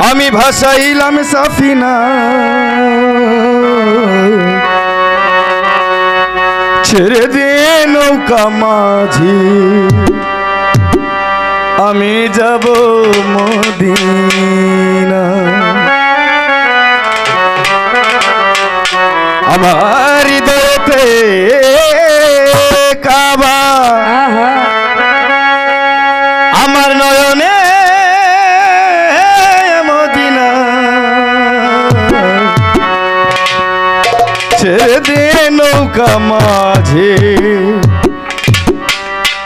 আমি ভাসাইলাম সাফিনা ছেড়ে দিয়ে নৌকা মাঝি আমি যাব মদিনা আমার হৃদয়তে কাবা আমার নয়নে মদিনা ছেড়ে দিয়ে নৌকা মাঝে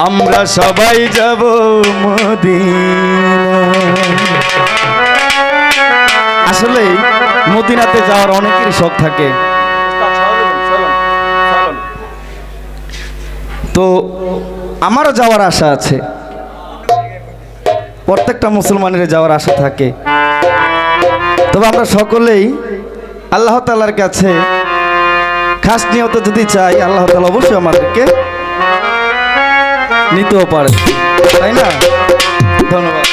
আমরা সবাই যাব মদিনা। আসলে মদিনাতে যাওয়ার অনেকেরই শখ থাকে, তো আমারও যাওয়ার আশা আছে, প্রত্যেকটা মুসলমানের যাওয়ার আশা থাকে। তবে আমরা সকলেই আল্লাহ তাআলার কাছে খাস নিয়তে যদি চাই, আল্লাহ তাআলা অবশ্যই আমাদেরকে নিতেও পারে, তাই না? ধন্যবাদ।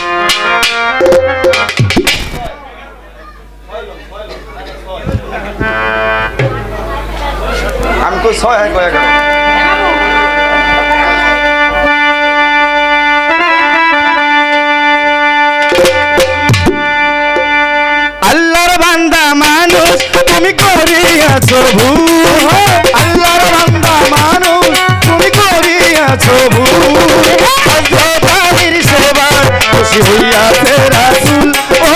আমি তো 6 কয়েক আল্লাহর বান্দা মানুষ তুমি করিয়াছো ভুল, আল্লাহর বান্দা মানুষ তুমি করিয়াছো ভুল। হযরত আলীর সেবায় খুশি হইয়াছে রাসূল, ও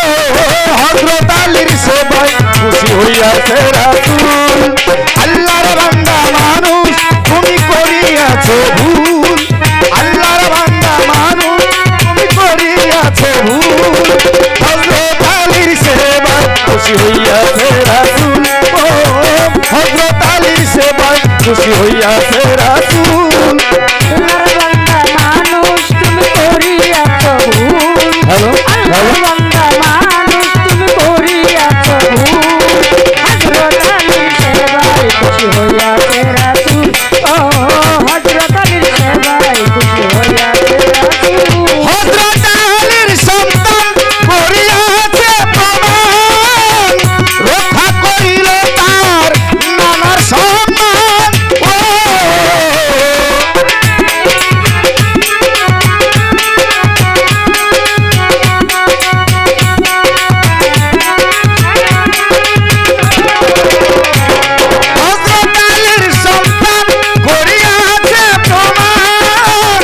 হযরত আলীর সেবায় খুশি হইয়াছে রাসূল। আল্লাহর বান্দা মানুষ তুমি করিয়াছো ভুল, আল্লাহর বান্দা মানুষ তুমি করিয়াছো ভুল। হযরত আলীর সেবায় খুশি হইয়াছে রাসূল, ও হযরত আলীর সেবায় খুশি হইয়াছে রাসূল। আল্লাহর বান্দা মানুষ তুমি করিয়াছো ভুল, আল্লাহর বান্দা মানুষ তুমি করিয়াছো ভুল। হযরত আলীর সেবায় খুশি হইয়াছে রাসূল, ও হযরত আলীর সেবায় খুশি হইয়াছে রাসূল। হযরত আলীর সন্তান করিয়াছে প্রমাণ, রক্ষা করিল তার নানার সম্মান, ও হযরত আলীর সন্তান করিয়াছে প্রমাণ,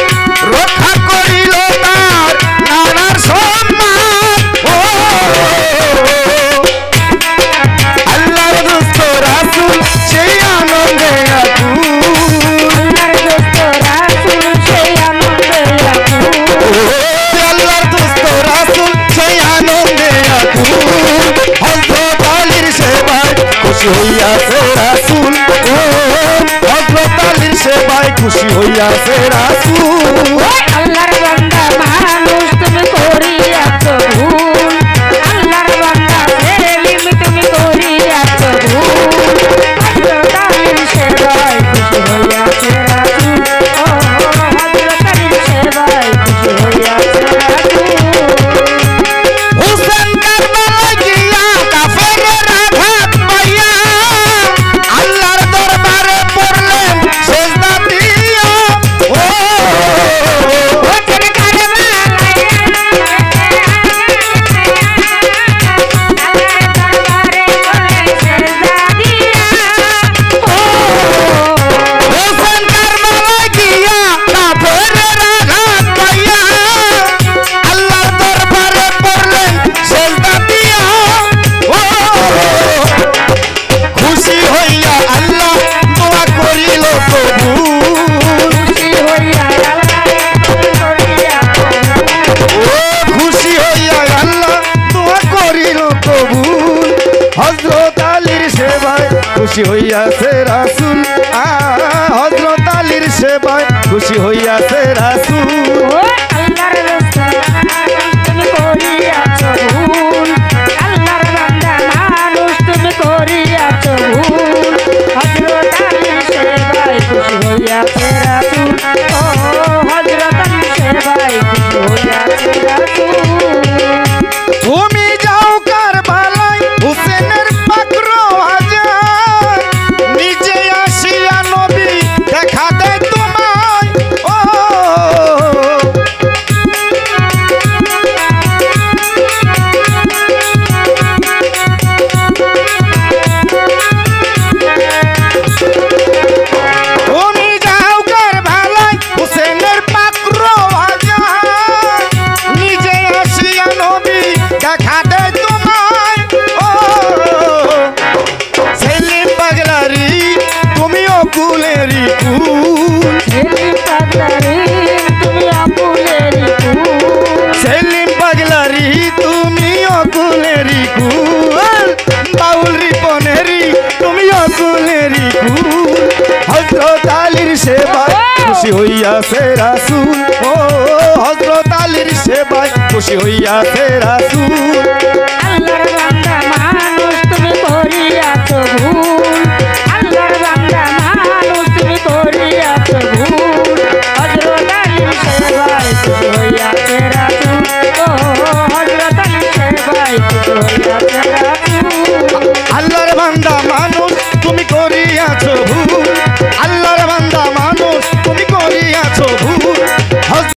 রক্ষা করিল তার নানার সম্মান, ও আল্লাহর দোস্ত রাসূল সেই আনন্দে আকুল, আল্লাহর দোস্ত রাসূল সেই আনন্দে আকুল, আল্লাহর দোস্ত রাসূল সেই আনন্দে আকুল। হযরত আলীর সেবায় খুশি হইয়াছে রাসূল, ও হযরত আলীর সেবায় খুশি হইয়াছে রাসূল। আল্লাহর বান্দা মানুষ তুমি করিয়াছো ভুল, আল্লাহর বান্দা সেলিম তুমি করিয়াছো ভুল। হযরত আলীর সেবায় খুশি হইয়াছে রাসূল, ও হযরত আলীর সেবায় খুশি হইয়াছে রাসূল। হুসেন কারবালায় গিয়া কাফেরের আঘাত পাইয়া আল্লাহর দরবারে পড়লেন সেজদা দিয়া, ও হোসেন কারবালায় আল্লাহর দরবারে পড়লেন সেজদা দিয়া, ও হুসেন কারবালায় গিয়া কাফেরের আঘাত পাইয়া আল্লাহর দরবারে পড়লেন সেজদা দিয়া, ও খুশি হইয়া আল্লাহ দোয়া করিল কবুল, খুশি হইয়া আল্লাহ করিয়াছো ও খুশি হইয়া আল্লাহ দোয়া করিল কবুল। হযরত আলীর সেবায় খুশি হইয়াছে রাসূল, হযরত আলীর সেবায় খুশি হইয়াছে রাসূল। ও আল্লাহর দোস্ত তুমি করিয়াছো ভুল, আল্লাহর বান্দা মানুষ তুমি করিয়াছো ভুল। হযরত আলীর সেবায় খুশি হইয়াছে রাসূল, ও হযরত আলীর সেবায় খুশি হইয়াছে রাসূল। তুমি যাও কুল সেলিম পাগলারে তুমি আকুলেরই কুল সেলিম পাগলারি তুমি অকুলেরি কুল বাউল রিপনেরি তুমি অকুলেরি কুল হযরত আলীর সেবায় খুশি হইয়াছে রাসূল ও হযরত আলীর সেবায় খুশি হইয়াছে রাসূল